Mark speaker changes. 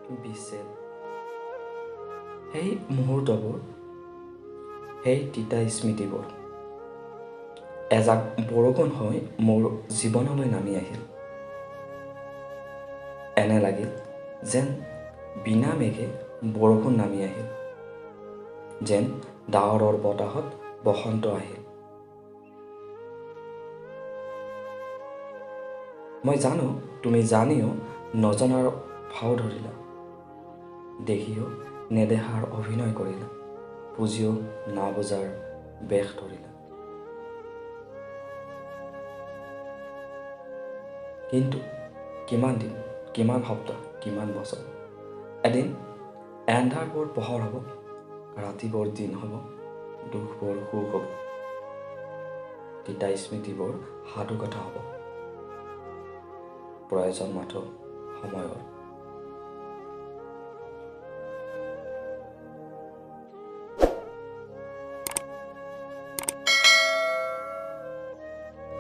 Speaker 1: বিচ্ছেদ সেই মুহূৰ্তবোৰ সেই তিতা স্মৃতিবোৰ এজাক বৰষুণ হৈ মোৰ জীৱনলৈ নামি আহিল এনে লাগিল যেন বিনা মেঘে বৰষুণ নামি আহিল যেন ডাৱৰৰ বতাহত বসন্ত আহিল মই জানো তুমি জানিও নজনাৰ ভাও ধৰিলা দেখিও নেদেখাৰ অভিনয় কৰিলা বুজিও না বুজাৰ বেশ ধৰিলা কিন্তু কিমান দিন কিমান সপ্তাহ কিমান বছৰ এদিন এন্ধাৰবোৰ পোহৰ হ'ব ৰাতিবোৰ দিন হ'ব দুখবোৰ সুখ হ'ব তিতা স্মৃতিবোৰ সাধু কথা হ'ব প্ৰয়োজন মাথো সময়ৰ